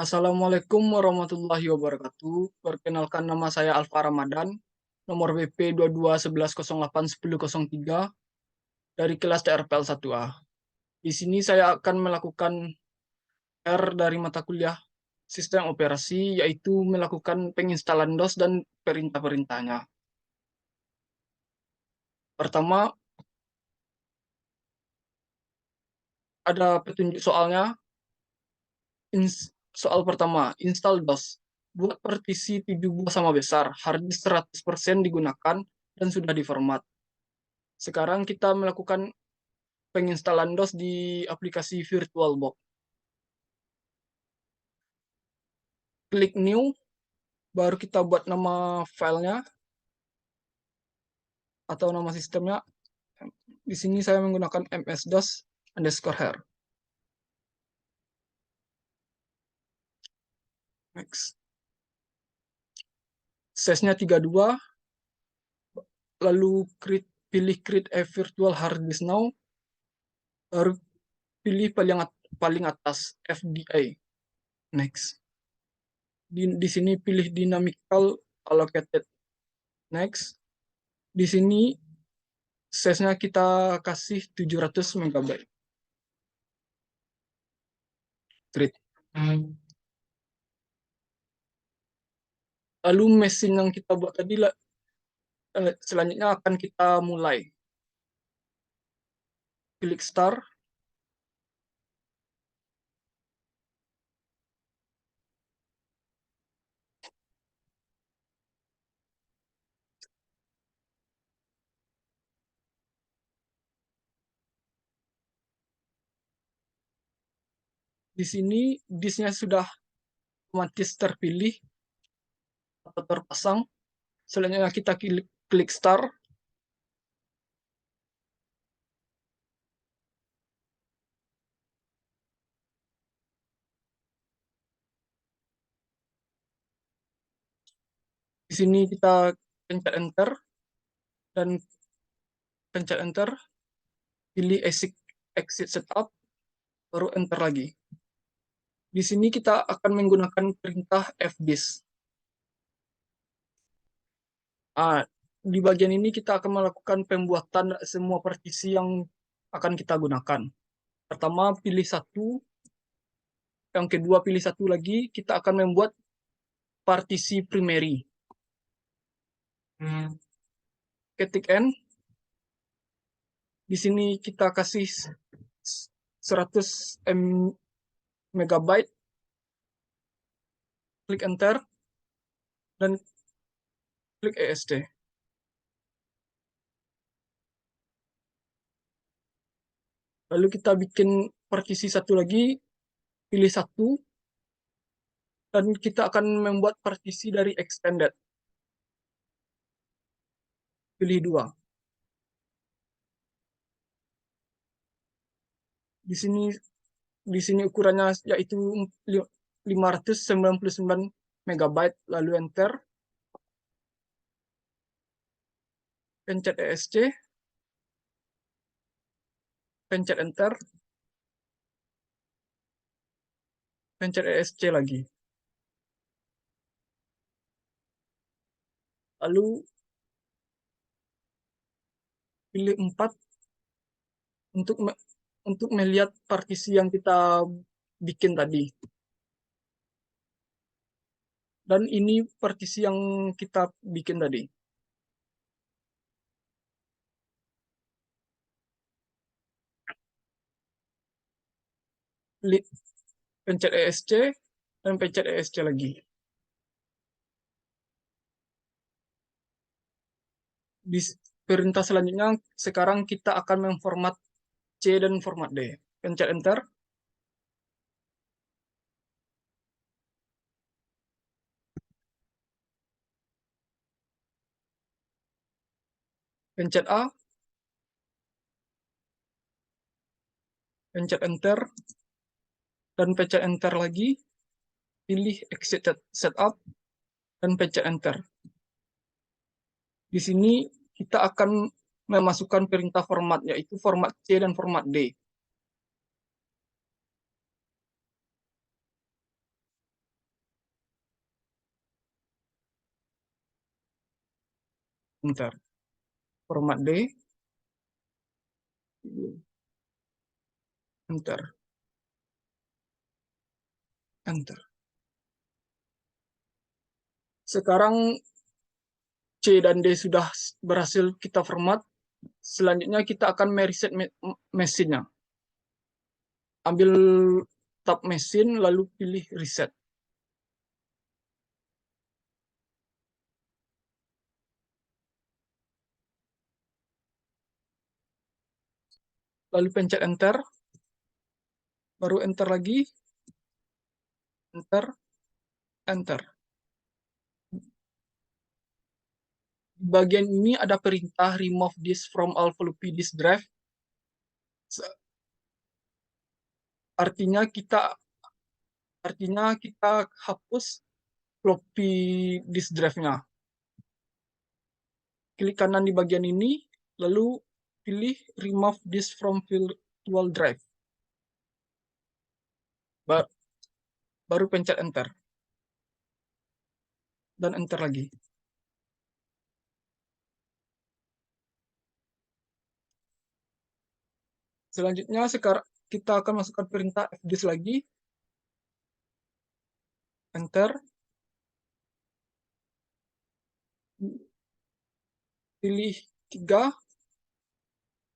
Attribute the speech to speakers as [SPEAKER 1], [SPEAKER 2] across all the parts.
[SPEAKER 1] Assalamualaikum warahmatullahi wabarakatuh. Perkenalkan, nama saya Alfa Ramadan, nomor WP 2211081003 dari kelas TRPL 1A. Di sini saya akan melakukan R dari mata kuliah Sistem Operasi, yaitu melakukan penginstalan DOS dan perintah-perintahnya. Pertama, ada petunjuk soalnya. Soal pertama, install DOS. Buat partisi 7 buah sama besar, harddisk 100% digunakan dan sudah diformat. Sekarang kita melakukan penginstalan DOS di aplikasi VirtualBox. Klik New, baru kita buat nama filenya atau nama sistemnya. Di sini saya menggunakan ms-dos_her. Next. Size-nya 32, lalu pilih create a virtual hard disk now, baru pilih paling atas FDA. Next. Di sini pilih dynamical allocated. Next. Di sini size-nya kita kasih 700 MB. Create. Lalu mesin yang kita buat tadi selanjutnya akan kita mulai. Klik start. Di sini disknya sudah otomatis terpilih atau terpasang. Selanjutnya kita klik start. Di sini kita pencet enter dan pencet enter, pilih exit setup, baru enter lagi. Di sini kita akan menggunakan perintah fdisk. Di bagian ini kita akan melakukan pembuatan semua partisi yang akan kita gunakan. Pertama pilih satu, yang kedua pilih satu lagi, kita akan membuat partisi primary. Ketik N. Di sini kita kasih 100 MB. Klik enter dan klik ESC. Lalu kita bikin partisi satu lagi, pilih satu, dan kita akan membuat partisi dari extended. Pilih dua. Di sini ukurannya yaitu 599 MB, lalu enter. Pencet ESC. Pencet enter. Pencet ESC lagi. Lalu pilih 4 untuk melihat partisi yang kita bikin tadi. Dan ini partisi yang kita bikin tadi. Pencet ESC dan pencet ESC lagi. Di perintah selanjutnya, sekarang kita akan memformat C dan format D. Pencet enter. Pencet A. Pencet enter. Dan pencet enter lagi. Pilih exit setup. Dan pencet enter. Di sini kita akan memasukkan perintah format, yaitu format C dan format D. enter. Format D, enter, enter. Sekarang C dan D sudah berhasil kita format. Selanjutnya kita akan mereset mesinnya. Ambil tab mesin lalu pilih reset. Lalu pencet enter. Baru enter lagi. Enter, enter. Di bagian ini ada perintah remove disk from all floppy disk drive. Artinya kita hapus floppy disk drive-nya. Klik kanan di bagian ini, lalu pilih remove disk from virtual drive. Baru pencet enter. Dan enter lagi. Selanjutnya sekarang kita akan masukkan perintah fdisk lagi. Enter. Pilih 3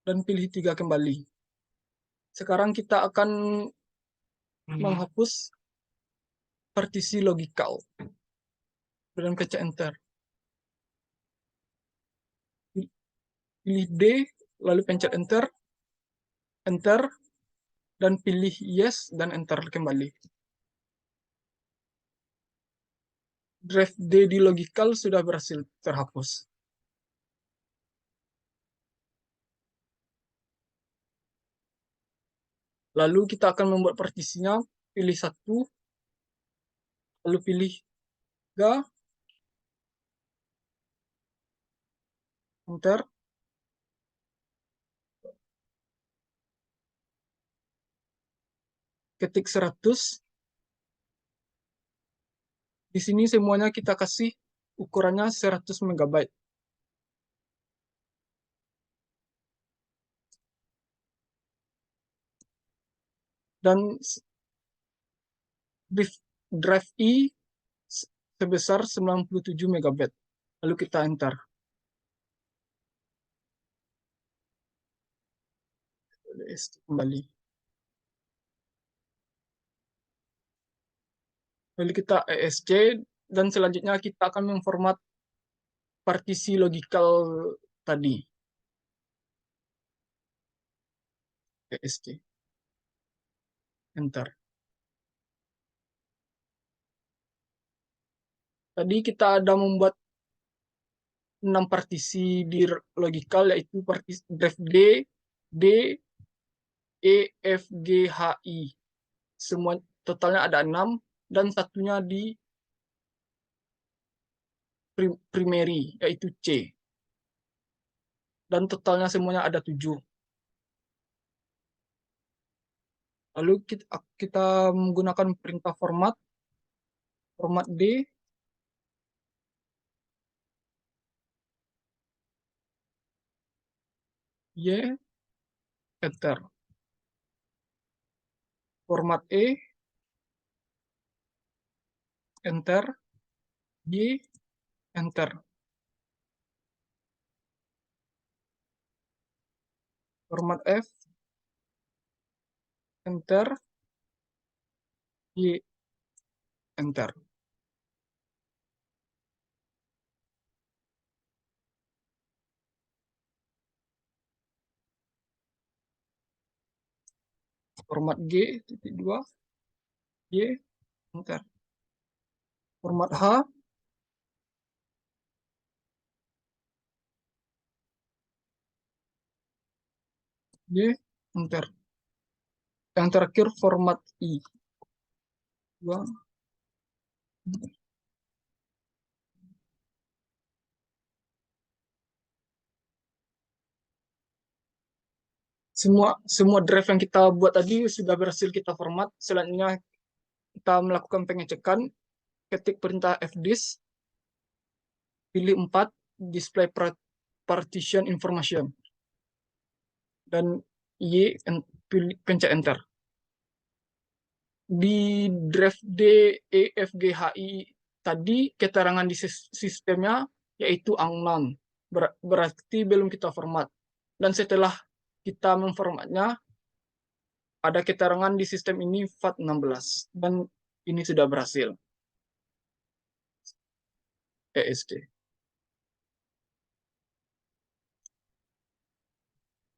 [SPEAKER 1] dan pilih 3 kembali. Sekarang kita akan menghapus partisi logical. Dan pencet enter. Pilih D, lalu pencet enter. Enter. Dan pilih yes dan enter kembali. Drive D di logical sudah berhasil terhapus. Lalu kita akan membuat partisinya. Pilih 1, lalu pilih 3, enter. Ketik 100. Di sini semuanya kita kasih ukurannya 100 MB. Dan drive I sebesar 97 MB. Lalu kita enter. Kembali. Lalu kita ESC dan selanjutnya kita akan memformat partisi logical tadi. ESC. Enter. Tadi kita ada membuat 6 partisi di logical, yaitu partisi drive D, E, F, G, H, I. Semua totalnya ada 6 dan satunya di primary, yaitu C. Dan totalnya semuanya ada 7. Lalu kita menggunakan perintah format D, Y, enter. Format E, enter. Y, enter. Format F, enter. Y, enter. Format G, titik 2, Y, enter. Format H, Y, enter. Yang terakhir format I. 2, enter. Semua drive yang kita buat tadi sudah berhasil kita format. Selanjutnya kita melakukan pengecekan. Ketik perintah fdisk, pilih 4, display partition information, dan Y pencet enter. Di drive D, E, F, G, H, I tadi keterangan di sistemnya yaitu unknown, berarti belum kita format. Dan setelah kita memformatnya, ada keterangan di sistem ini FAT16, dan ini sudah berhasil. ESD.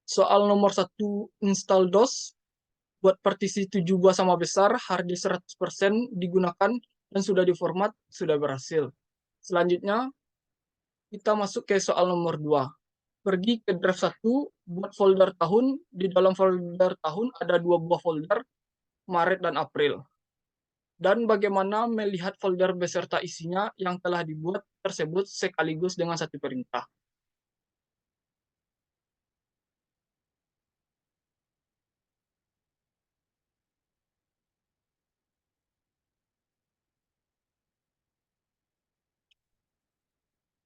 [SPEAKER 1] Soal nomor 1, install DOS. Buat partisi 7 buah sama besar, harddisk 100% digunakan, dan sudah diformat, sudah berhasil. Selanjutnya, kita masuk ke soal nomor 2. Pergi ke drive 1, buat folder tahun. Di dalam folder tahun ada 2 buah folder, Maret dan April. Dan bagaimana melihat folder beserta isinya yang telah dibuat tersebut sekaligus dengan satu perintah.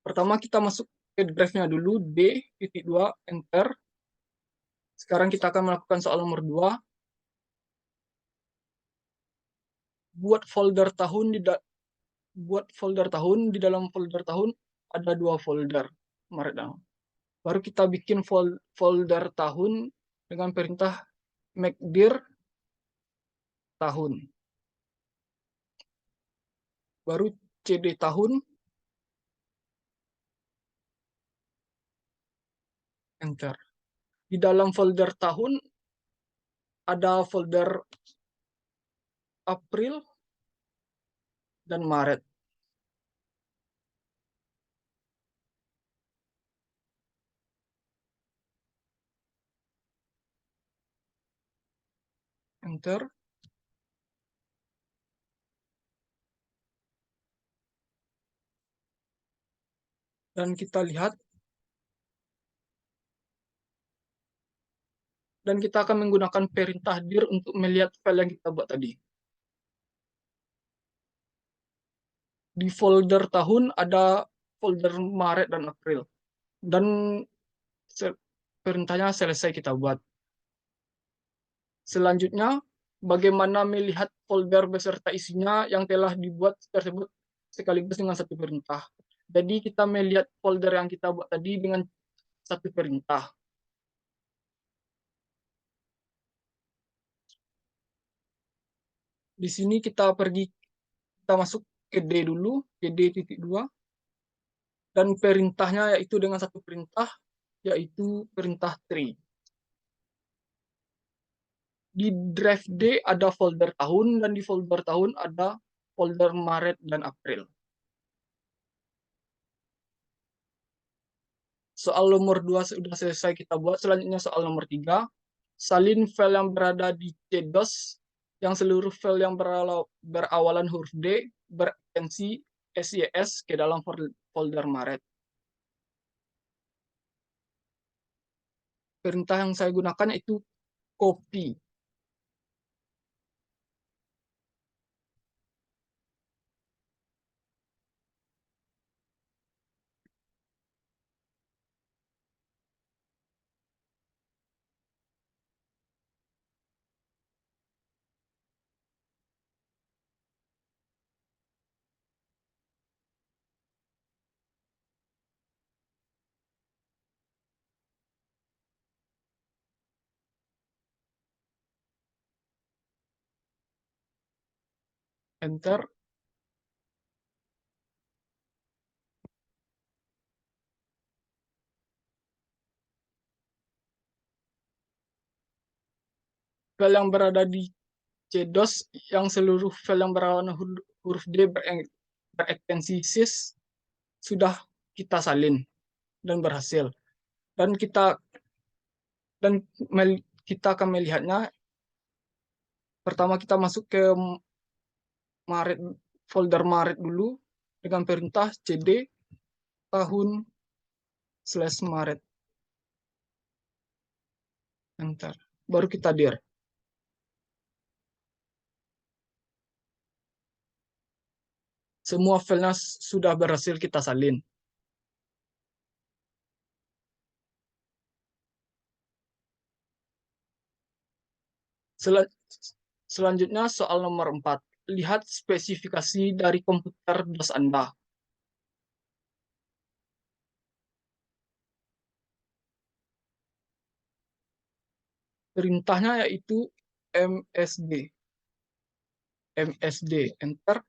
[SPEAKER 1] Pertama kita masuk ke drive-nya dulu, D.2, enter. Sekarang kita akan melakukan soal nomor 2. Buat folder tahun di dalam folder tahun ada 2 folder, Maret dan. Baru kita bikin folder tahun dengan perintah make_dir tahun. Baru cd tahun, enter. Di dalam folder tahun ada folder April dan Maret. Enter. Dan kita lihat. Dan kita akan menggunakan perintah dir untuk melihat file yang kita buat tadi. Di folder tahun ada folder Maret dan April. Dan perintahnya selesai kita buat. Selanjutnya, bagaimana melihat folder beserta isinya yang telah dibuat tersebut sekaligus dengan satu perintah. Jadi kita melihat folder yang kita buat tadi dengan satu perintah. Di sini kita masuk ke D dulu, ke D.2, dan perintahnya yaitu dengan satu perintah, yaitu perintah tree. Di drive D ada folder tahun, dan di folder tahun ada folder Maret dan April. Soal nomor 2 sudah selesai kita buat. Selanjutnya soal nomor 3. Salin file yang berada di CDOS yang seluruh file yang berawalan huruf D berekstensi SYS ke dalam folder Maret. Perintah yang saya gunakan itu copy. Enter. File yang berada di CDOS yang seluruh file yang berawalan huruf D berekstensi sys sudah kita salin dan berhasil. Dan kita akan melihatnya. Pertama kita masuk ke Maret, folder Maret dulu dengan perintah cd tahun/Maret. Enter. Baru kita dir. Semua filenya sudah berhasil kita salin. Selanjutnya soal nomor 4. Lihat spesifikasi dari komputer DOS Anda. Perintahnya yaitu MSD. Enter.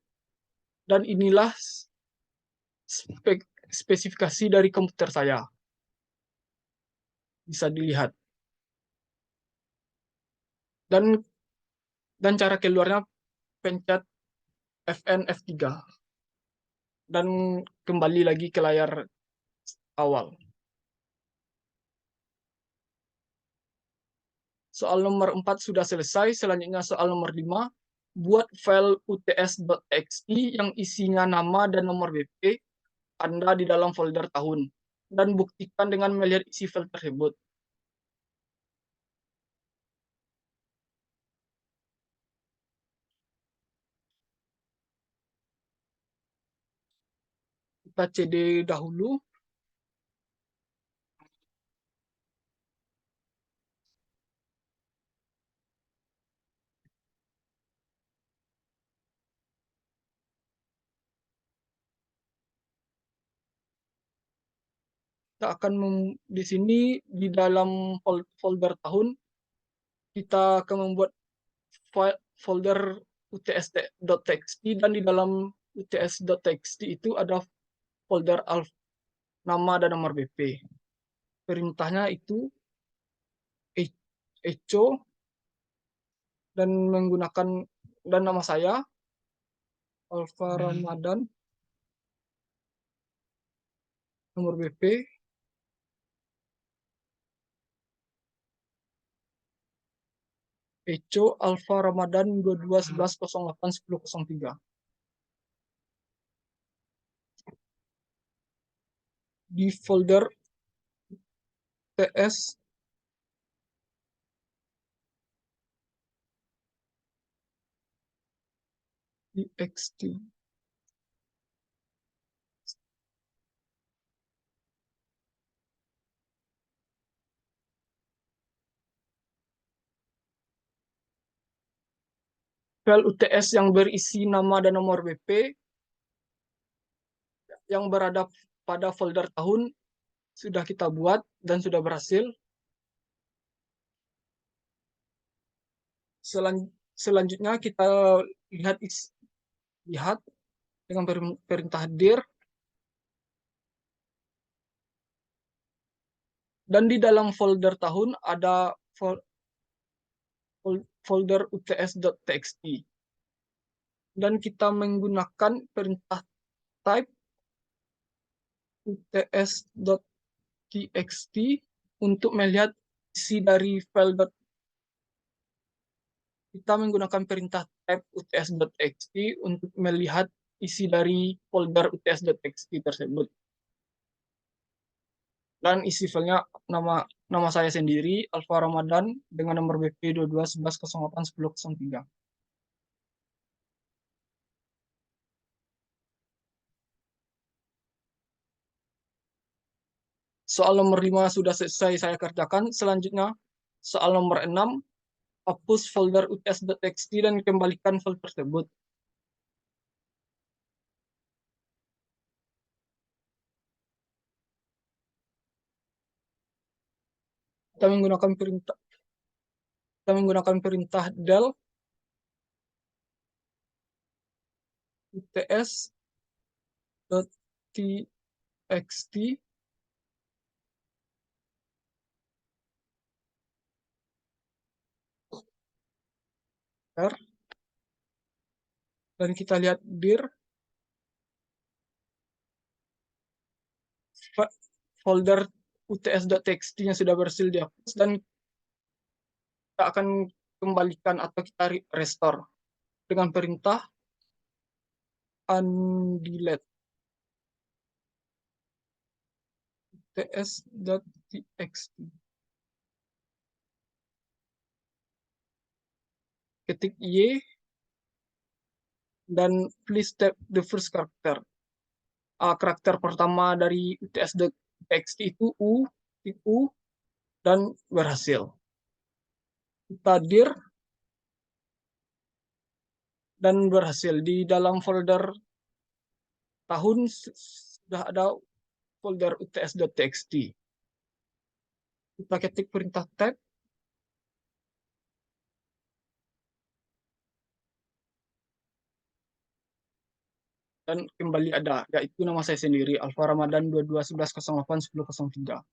[SPEAKER 1] Dan inilah spesifikasi dari komputer saya. Bisa dilihat. Dan cara keluarnya pencet Fn F3 dan kembali lagi ke layar awal. Soal nomor 4 sudah selesai. Selanjutnya soal nomor 5. Buat file uts.txt yang isinya nama dan nomor BP Anda di dalam folder tahun. Dan buktikan dengan melihat isi file tersebut. Kita cd dahulu. Kita akan di sini di dalam folder tahun kita akan membuat folder uts.txt dan di dalam uts.txt itu ada folder nama dan nomor BP. Perintahnya itu echo dan menggunakan dan nama saya Alfa Ramadan, nomor BP echo Alfa Ramadan 2211081003. Di folder ts txt. File UTS yang berisi nama dan nomor BP yang berada pada folder tahun sudah kita buat dan sudah berhasil. Selanjutnya kita lihat dengan perintah dir, dan di dalam folder tahun ada folder uts.txt dan kita menggunakan perintah type uts.txt untuk melihat isi dari file. Kita menggunakan perintah type uts.txt untuk melihat isi dari folder uts.txt tersebut. Dan isi filenya nama saya sendiri, Alfa Ramadan, dengan nomor BP 2211081003. Soal nomor 5 sudah selesai saya kerjakan. Selanjutnya, soal nomor 6, hapus folder uts.txt dan kembalikan file tersebut. Kita menggunakan perintah del uts.txt dan kita lihat dir folder uts.txt yang sudah berhasil dihapus, dan kita akan kembalikan atau kita restore dengan perintah undelete uts.txt. Ketik Y dan please type the first character. Karakter pertama dari uts.txt itu U dan berhasil. Kita dir dan berhasil. Di dalam folder tahun sudah ada folder uts.txt. Kita ketik perintah tab dan kembali ada, yaitu nama saya sendiri, Alfa Ramadan 22 11 08 10 03.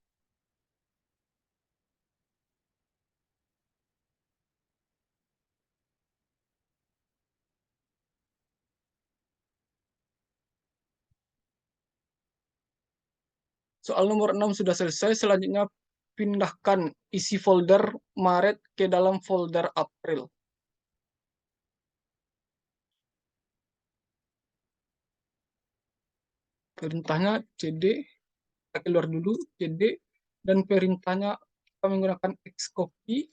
[SPEAKER 1] Soal nomor 6 sudah selesai. Selanjutnya pindahkan isi folder Maret ke dalam folder April. Perintahnya cd, kita keluar dulu, cd, dan perintahnya kita menggunakan xcopy/e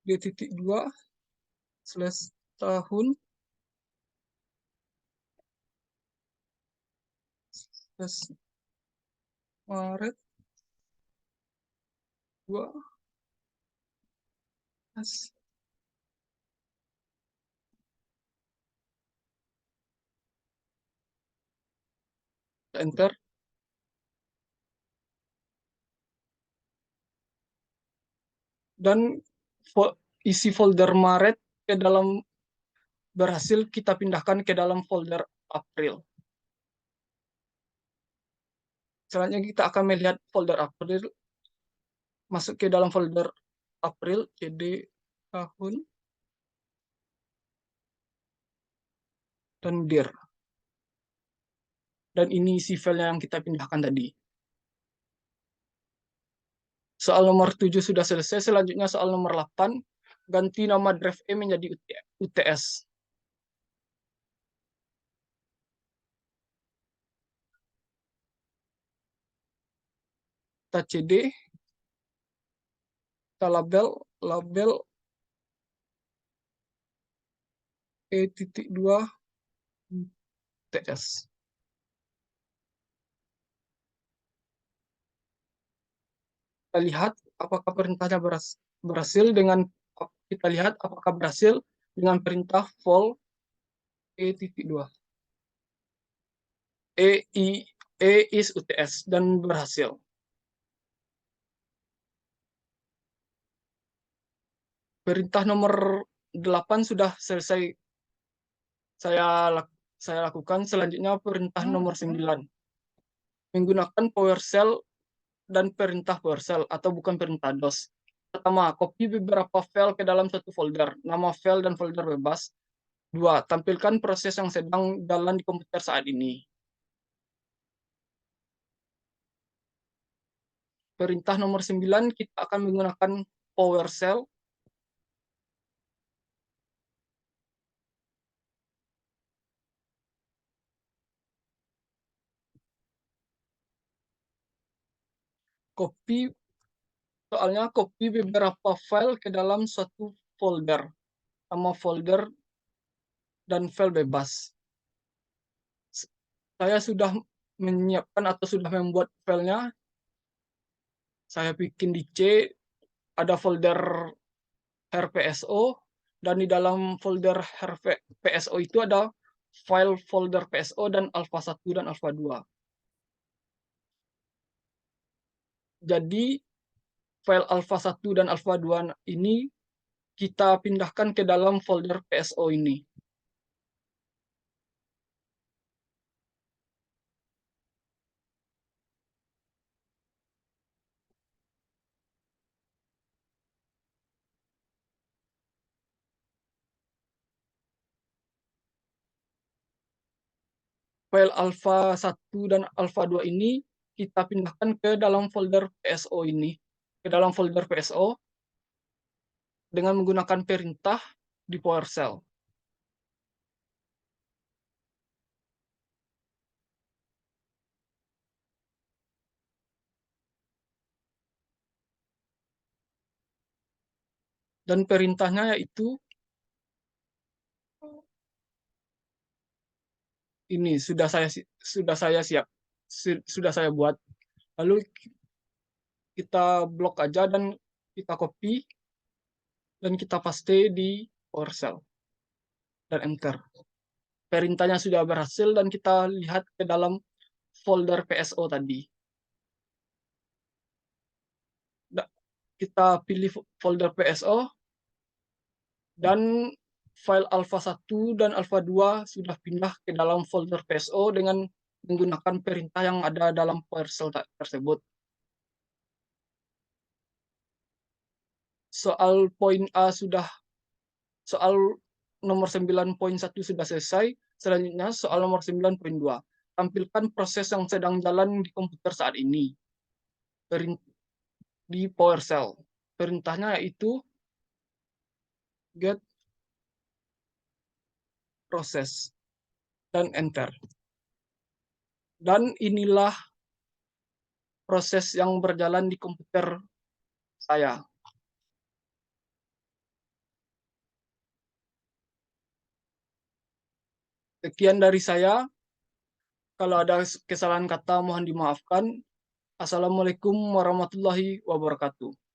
[SPEAKER 1] d.2/tahun Maret 2 enter, dan isi folder Maret ke dalam berhasil kita pindahkan ke dalam folder April. Selanjutnya kita akan melihat folder April, masuk ke dalam folder April, cd tahun dan dir. Dan ini isi file yang kita pindahkan tadi. Soal nomor 7 sudah selesai. Selanjutnya soal nomor 8, ganti nama drive E menjadi UTS. Kita cd, kita label E.2 UTS. Kita lihat apakah perintahnya berhasil dengan perintah vol E.2. E is UTS dan berhasil. Perintah nomor 8 sudah selesai saya lakukan. Selanjutnya perintah nomor 9. Menggunakan PowerShell dan perintah PowerShell atau bukan perintah DOS. Pertama, copy beberapa file ke dalam satu folder, nama file dan folder bebas. 2. Tampilkan proses yang sedang jalan di komputer saat ini. Perintah nomor 9, kita akan menggunakan PowerShell. Soalnya copy beberapa file ke dalam suatu folder, nama folder dan file bebas. Saya sudah menyiapkan atau sudah membuat filenya. Saya bikin di C, ada folder rpso, dan di dalam folder rpso itu ada file folder pso dan alpha 1 dan alpha 2. Jadi file alpha 1 dan alpha 2 ini kita pindahkan ke dalam folder pso ini. File alpha 1 dan alpha 2 ini kita pindahkan ke dalam folder pso ini. Ke dalam folder pso dengan menggunakan perintah di PowerShell. Dan perintahnya yaitu ini sudah saya buat. Lalu kita blok aja dan kita copy dan kita paste di PowerShell dan enter. Perintahnya sudah berhasil dan kita lihat ke dalam folder PSO tadi. Kita pilih folder PSO dan file alpha 1 dan alpha 2 sudah pindah ke dalam folder PSO dengan menggunakan perintah yang ada dalam PowerShell tersebut. Soal nomor 9.1 sudah selesai. Selanjutnya soal nomor 9.2. Tampilkan proses yang sedang jalan di komputer saat ini di PowerShell. Perintahnya yaitu get process dan enter. Dan inilah proses yang berjalan di komputer saya. Sekian dari saya. Kalau ada kesalahan kata mohon dimaafkan. Assalamualaikum warahmatullahi wabarakatuh.